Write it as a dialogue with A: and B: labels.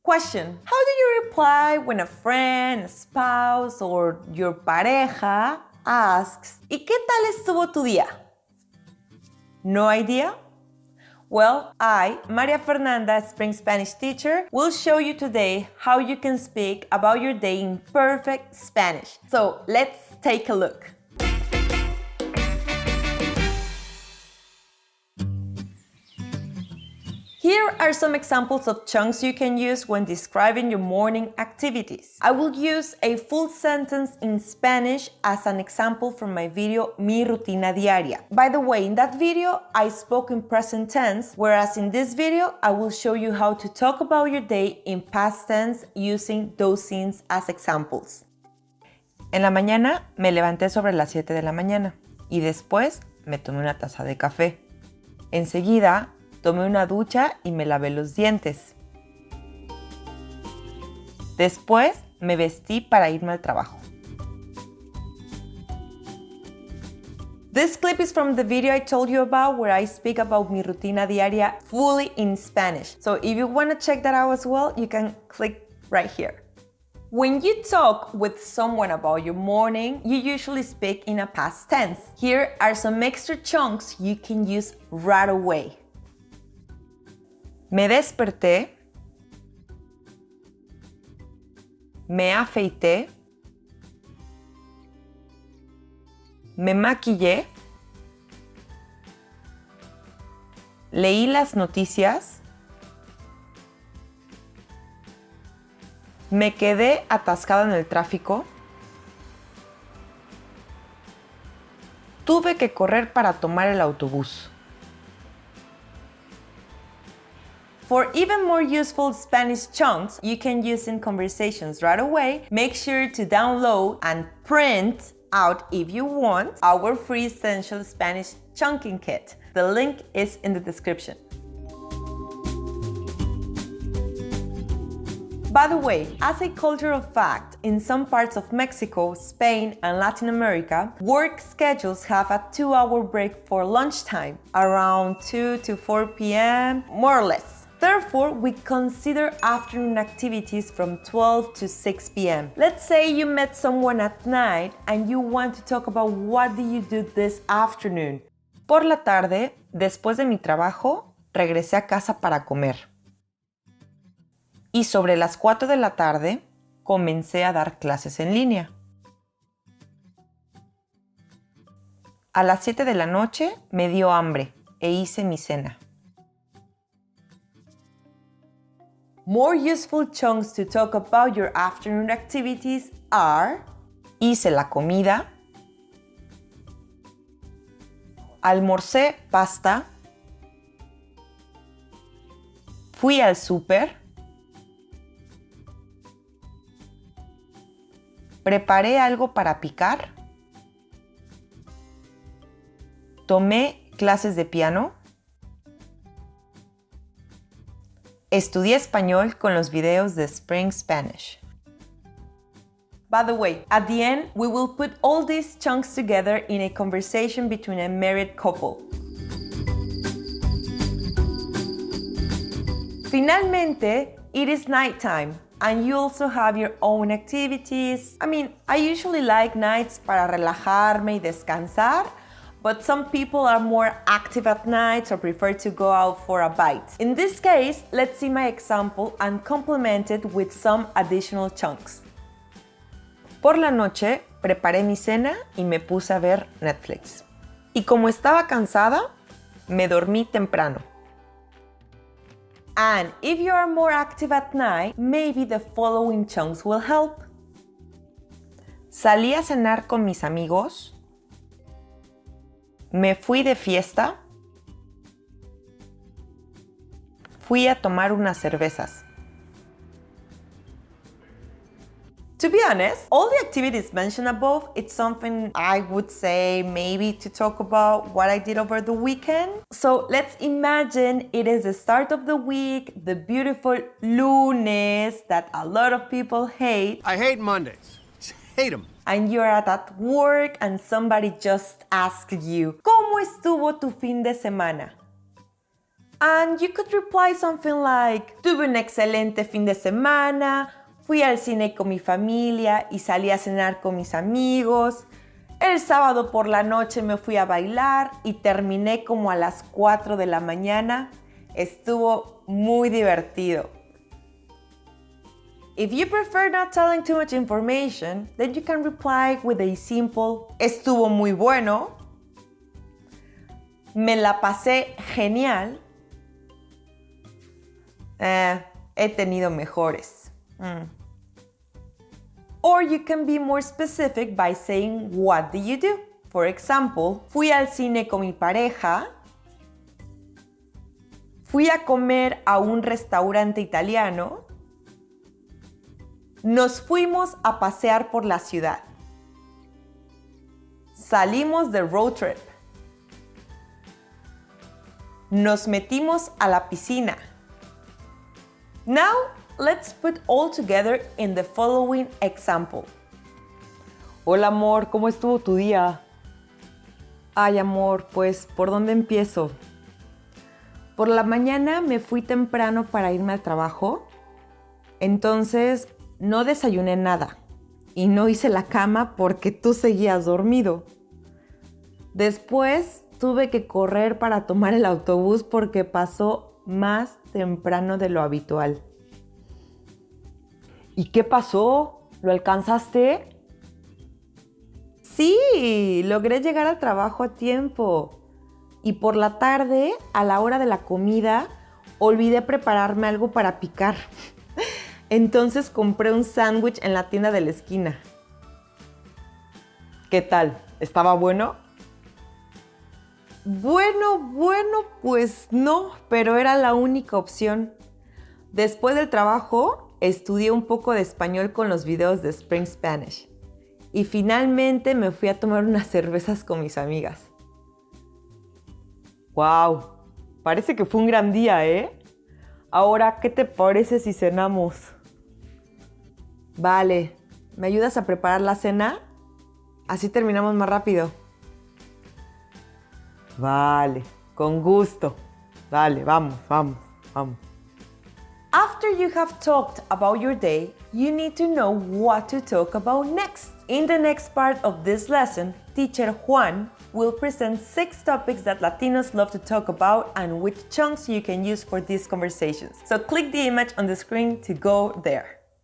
A: Question: how do you reply when a friend, a spouse, or your pareja asks, ¿y qué tal estuvo tu día? No idea? Well, I, Maria Fernanda, Spring Spanish teacher, will show you today how you can speak about your day in perfect Spanish. So let's take a look. Here are some examples of chunks you can use when describing your morning activities. I will use a full sentence in Spanish as an example from my video Mi Rutina Diaria. By the way, in that video, I spoke in present tense, whereas in this video, I will show you how to talk about your day in past tense using those scenes as examples. En la mañana me levanté sobre las 7 de la mañana y después me tomé una taza de café. Enseguida, tomé una ducha y me lavé los dientes. Después me vestí para irme al trabajo. This clip is from the video I told you about where I speak about mi rutina diaria fully in Spanish. So if you want to check that out as well, you can click right here. When you talk with someone about your morning, you usually speak in a past tense. Here are some extra chunks you can use right away. Me desperté, me afeité, me maquillé, leí las noticias, me quedé atascada en el tráfico, tuve que correr para tomar el autobús. For even more useful Spanish chunks you can use in conversations right away, make sure to download and print out, if you want, our free Essential Spanish Chunking Kit. The link is in the description. By the way, as a cultural fact, in some parts of Mexico, Spain, and Latin America, work schedules have a 2-hour break for lunchtime, around 2 to 4 p.m., more or less. Therefore, we consider afternoon activities from 12 to 6 p.m. Let's say you met someone at night and you want to talk about what do you do this afternoon. Por la tarde, después de mi trabajo, regresé a casa para comer. Y sobre las 4 de la tarde, comencé a dar clases en línea. A las 7 de la noche me dio hambre e hice mi cena. More useful chunks to talk about your afternoon activities are: hice la comida, almorcé pasta, fui al súper, preparé algo para picar, tomé clases de piano, estudié español con los videos de Spring Spanish. By the way, at the end, we will put all these chunks together in a conversation between a married couple. Finalmente, it is nighttime, and you also have your own activities. I usually like nights para relajarme y descansar, but some people are more active at night or prefer to go out for a bite. In this case, let's see my example and complement it with some additional chunks. Por la noche, preparé mi cena y me puse a ver Netflix. Y como estaba cansada, me dormí temprano. And if you are more active at night, maybe the following chunks will help. Salí a cenar con mis amigos. Me fui de fiesta. Fui a tomar unas cervezas. To be honest, all the activities mentioned above, it's something I would say maybe to talk about what I did over the weekend. So let's imagine it is the start of the week, the beautiful lunes that a lot of people hate.
B: I hate Mondays. Hate them.
A: And you're at work and somebody just asked you, ¿Cómo estuvo tu fin de semana? And you could reply something like, tuve un excelente fin de semana, fui al cine con mi familia y salí a cenar con mis amigos. El sábado por la noche me fui a bailar y terminé como a las 4 de la mañana. Estuvo muy divertido. If you prefer not telling too much information, then you can reply with a simple, estuvo muy bueno, me la pasé genial, he tenido mejores. Or you can be more specific by saying, what did you do? For example, fui al cine con mi pareja, fui a comer a un restaurante italiano, nos fuimos a pasear por la ciudad, salimos de road trip, nos metimos a la piscina. Now, let's put all together in the following example. Hola amor, ¿cómo estuvo tu día? Ay amor, pues, ¿por dónde empiezo? Por la mañana me fui temprano para irme al trabajo, entonces no desayuné nada y no hice la cama porque tú seguías dormido. Después tuve que correr para tomar el autobús porque pasó más temprano de lo habitual. ¿Y qué pasó? ¿Lo alcanzaste? Sí, logré llegar al trabajo a tiempo. Y por la tarde, a la hora de la comida, olvidé prepararme algo para picar. Entonces compré un sándwich en la tienda de la esquina. ¿Qué tal? ¿Estaba bueno? Bueno, pues no, pero era la única opción. Después del trabajo, estudié un poco de español con los videos de Spring Spanish. Y finalmente me fui a tomar unas cervezas con mis amigas. ¡Wow! Parece que fue un gran día, ¿eh? Ahora, ¿qué te parece si cenamos? Vale, ¿me ayudas a preparar la cena? Así terminamos más rápido. Vale, con gusto. Dale, vamos. After you have talked about your day, you need to know what to talk about next. In the next part of this lesson, teacher Juan will present 6 topics that Latinos love to talk about and which chunks you can use for these conversations. So click the image on the screen to go there.